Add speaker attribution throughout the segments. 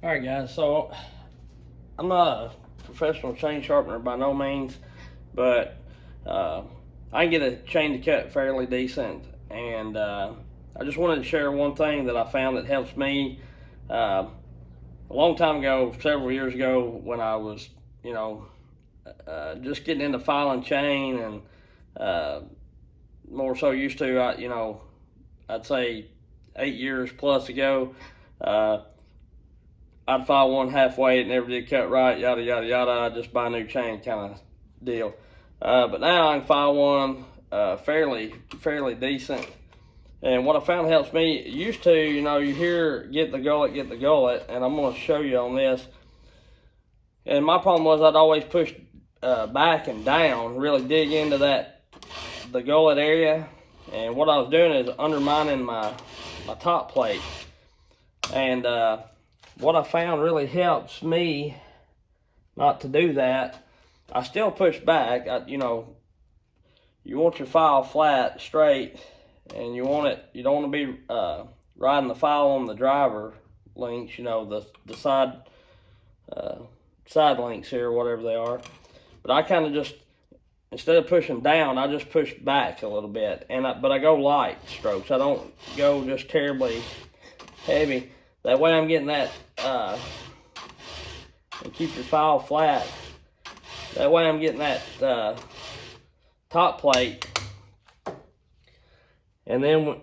Speaker 1: Alright guys, so I'm not a professional chain sharpener by no means, but I can get a chain to cut fairly decent, and I just wanted to share one thing that I found that helps me. A long time ago, several years ago, when I was, just getting into filing chain and more so used to, I'd say 8 years plus ago, uh, I'd file one halfway, it never did cut right, yada yada yada. I'd just buy a new chain kind of deal. But now I can file one fairly decent. And what I found helps me, used to, you hear get the gullet, and I'm going to show you on this. And my problem was I'd always push back and down, really dig into the gullet area. And what I was doing is undermining my top plate. And what I found really helps me not to do that. I still push back. You want your file flat, straight, and you don't want to be riding the file on the driver links, the side links here, whatever they are. But I kind of just, instead of pushing down, I just push back a little bit, but I go light strokes. I don't go just terribly heavy. That way I'm getting that, and keep your file flat. That way I'm getting that top plate. And then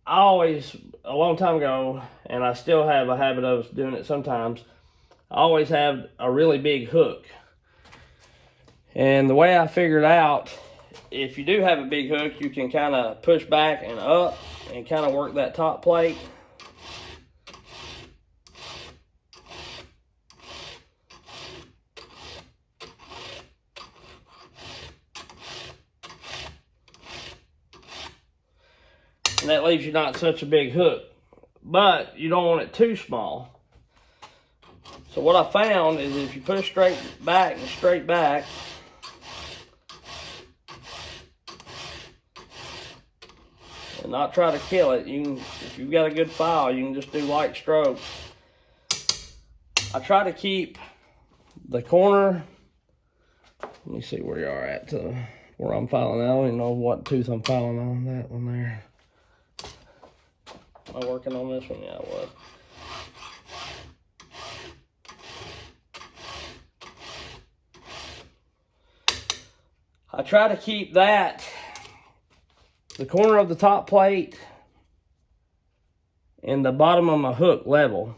Speaker 1: I always, a long time ago, and I still have a habit of doing it sometimes, I always have a really big hook. And the way I figured out, if you do have a big hook, you can kind of push back and up and kind of work that top plate. And that leaves you not such a big hook, but you don't want it too small. So what I found is if you push straight back, and not try to kill it, if you've got a good file, you can just do light strokes. I try to keep the corner. Let me see where you are at where I'm filing. I don't even know what tooth I'm filing on. That one there. Am I working on this one? Yeah, I was. I try to keep the corner of the top plate and the bottom of my hook level.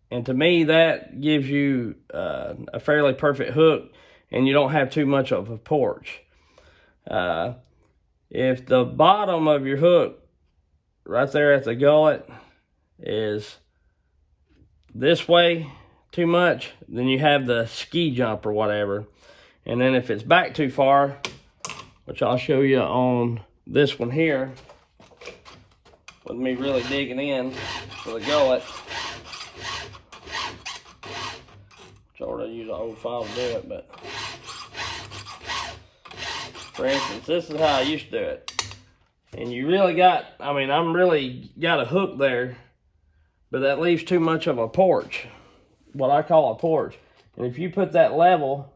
Speaker 1: And to me, that gives you a fairly perfect hook, and you don't have too much of a porch. If the bottom of your hook right there at the gullet is this way too much, then you have the ski jump or whatever. And then if it's back too far, which I'll show you on this one here, with me really digging in for the gullet, which I already use an old file to do it, but for instance, this is how I used to do it. And you really I'm really got a hook there, but that leaves too much of a porch, what I call a porch. And if you put that level,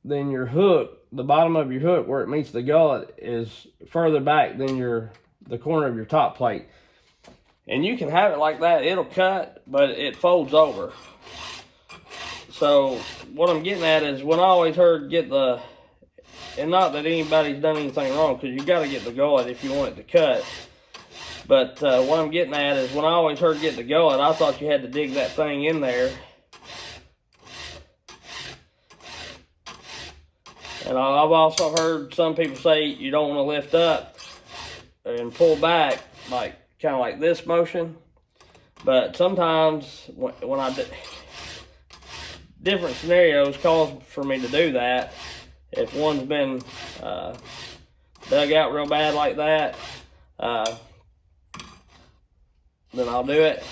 Speaker 1: then your hook, the bottom of your hook where it meets the gullet, is further back than the corner of your top plate. And you can have it like that, it'll cut, but it folds over. So what I'm getting at is, when I always heard and not that anybody's done anything wrong, because you got to get the gullet if you want it to cut. But what I'm getting at is, when I always heard get the gullet, I thought you had to dig that thing in there. And I've also heard some people say you don't want to lift up and pull back, kind of like this motion. But sometimes when I do, different scenarios cause for me to do that. If one's been dug out real bad like that, then I'll do it.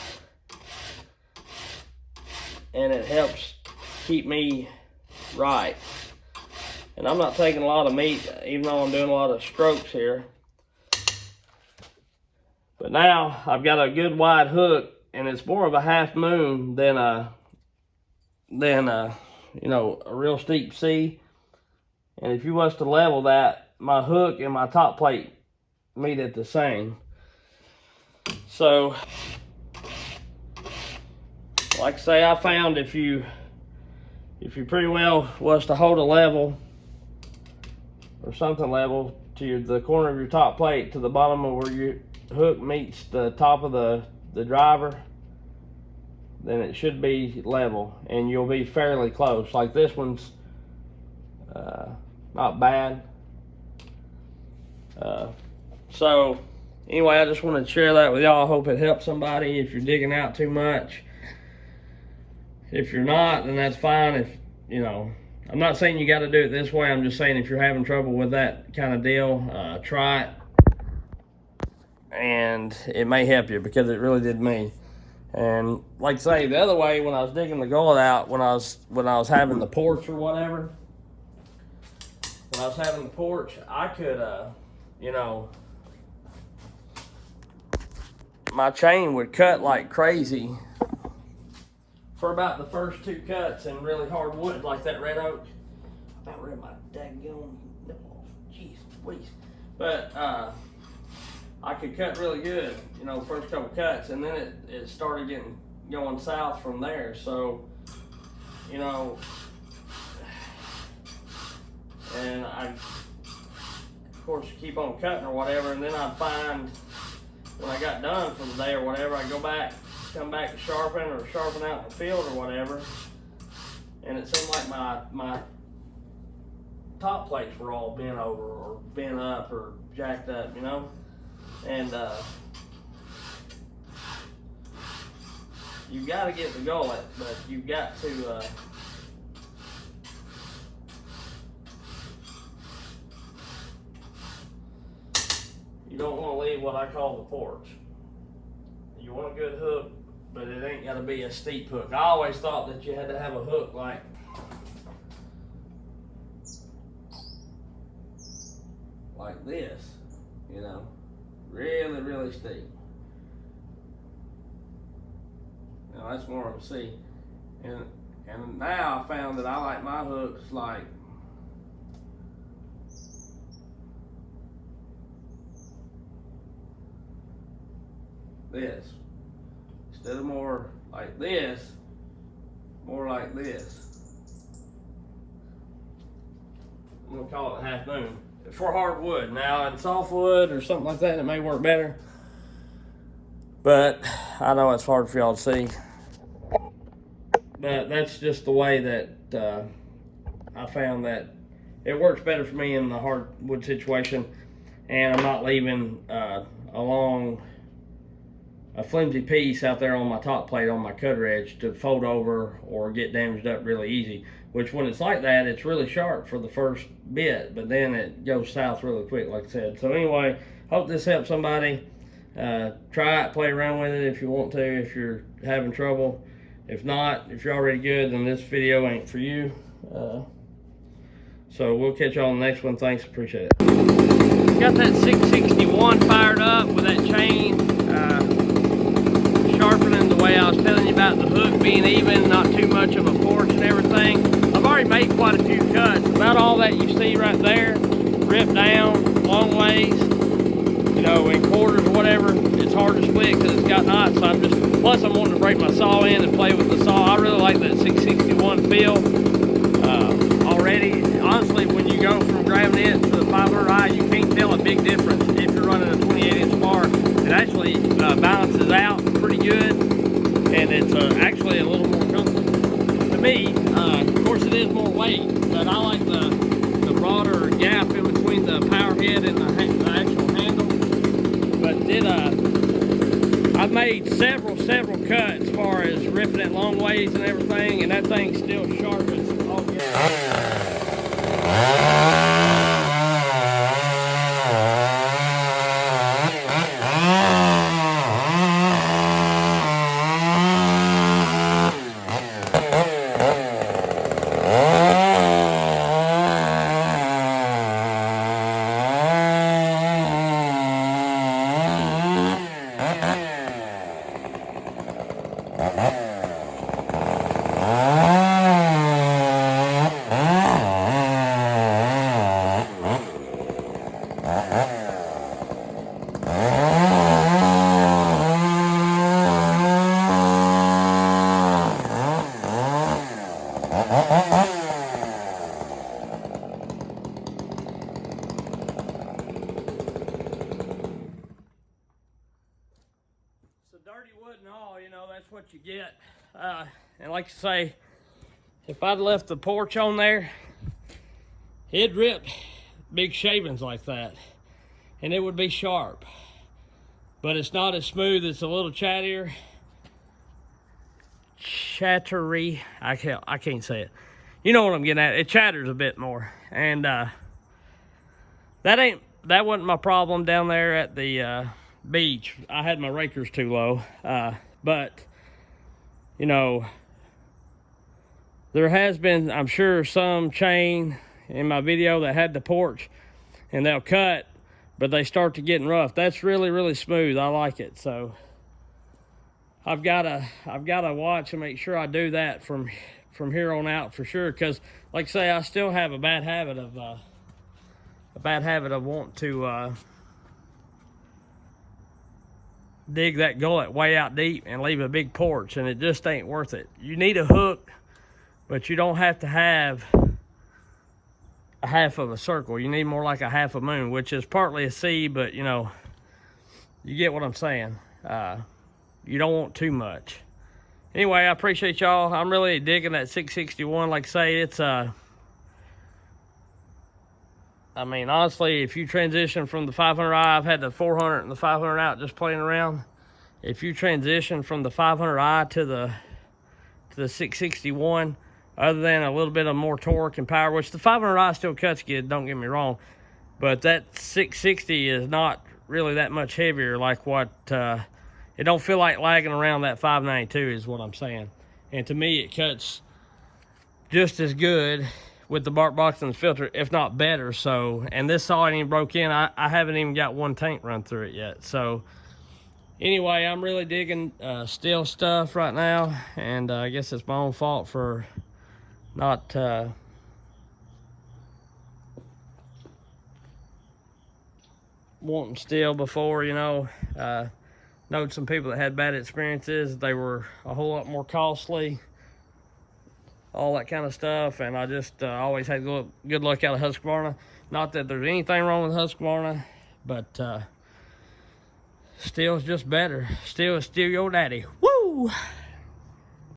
Speaker 1: And it helps keep me right. And I'm not taking a lot of meat, even though I'm doing a lot of strokes here. But But now I've got a good wide hook, and it's more of a half moon than a you know, a real steep C. And if you was to level that, my hook and my top plate meet at the same. So, like I say, I found if you pretty well was to hold a level or something level to the corner of your top plate to the bottom of where your hook meets the top of the driver, then it should be level and you'll be fairly close. Like this one's not bad. So anyway, I just wanted to share that with y'all. I hope it helps somebody if you're digging out too much. If you're not, then that's fine. If you know, I'm not saying you got to do it this way. I'm just saying if you're having trouble with that kind of deal, try it, and it may help you because it really did me. And like I say, the other way, when I was digging the gullet out, when I was having the porch or whatever, when I was having the porch, I could, you know, my chain would cut like crazy for about the first 2 cuts in really hard wood like that red oak. I about ripped my daggone nipple off. Jeez Louise. But I could cut really good, you know, first couple cuts, and then it started going south from there. So, you know, and I, of course, keep on cutting or whatever, and then I'd find when I got done for the day or whatever, I'd come back to sharpen or sharpen out in the field or whatever, and it seemed like my top plates were all bent over or bent up or jacked up, you know. And you've got to get the gullet, but you've got to you don't want to leave what I call the porch. You want a good hook, but it ain't got to be a steep hook. I always thought that you had to have a hook like this, you know, really, really steep. Now that's more of a C. And now I found that I like my hooks like this. Instead of more like this, more like this. I'm gonna call it a half moon for hardwood. Now in softwood or something like that, it may work better, but I know it's hard for y'all to see. But that's just the way that I found that it works better for me in the hardwood situation, and I'm not leaving a flimsy piece out there on my top plate on my cutter edge to fold over or get damaged up really easy. Which when it's like that, it's really sharp for the first bit, but then it goes south really quick, like I said. So anyway, hope this helps somebody. Try it, play around with it if you want to, if you're having trouble. If not, if you're already good, then this video ain't for you. So we'll catch y'all on the next one. Thanks, appreciate it. Got that 661 fired up with that chain. Sharpening the way I was telling you about the hook being even, not too much of a porch and everything. I've already made quite a few cuts. About all that you see right there, ripped down long ways, you know, in quarters or whatever. It's hard to split because it's got knots. So plus I'm wanting to break my saw in and play with the saw. I really like that 661 feel already. Honestly, when you go from grabbing it to the 500i, you can't tell a big difference if you're running a 28-inch bar. It actually balances out pretty good, and it's actually a little more comfortable to me. Of course, it is more weight, but I like the broader gap in between the power head and the actual handle. But I've made several cuts as far as ripping it long ways and everything, and that thing's still sharp as all get out. a dirty wood and all, you know, that's what you get. And like I say, if I'd left the porch on there, it'd rip big shavings like that, and it would be sharp. But it's not as smooth. It's a little chattery. I can't say it. You know what I'm getting at. It chatters a bit more, and that wasn't my problem down there at the beach. I had my rakers too low, but you know, there has been, I'm sure, some chain in my video that had the porch, and they'll cut, but they start to getting rough. That's really, really smooth. I like it. So I've gotta watch and make sure I do that from here on out for sure. Because like I say, I still have a bad habit of wanting to dig that gullet way out deep and leave a big porch, and it just ain't worth it. You need a hook, but you don't have to have a half of a circle. You need more like a half a moon, which is partly a C, but you know, you get what I'm saying. You don't want too much. Anyway, I appreciate y'all. I'm really digging that 661. Like I say, it's I mean, honestly, if you transition from the 500i, I've had the 400 and the 500 out just playing around. If you transition from the 500i to the 661, other than a little bit of more torque and power, which the 500i still cuts good, don't get me wrong, but that 660 is not really that much heavier. Like what, it don't feel like lagging around that 592 is what I'm saying. And to me, it cuts just as good with the bark box and the filter, if not better. So, and this saw ain't even broke in. I haven't even got one tank run through it yet. So anyway, I'm really digging steel stuff right now, and I guess it's my own fault for not wanting steel before, you know. Knowed some people that had bad experiences. They were a whole lot more costly, all that kind of stuff, and I just always had good luck out of Husqvarna. Not that there's anything wrong with Husqvarna, but steel's just better. Steel is still your daddy. Woo!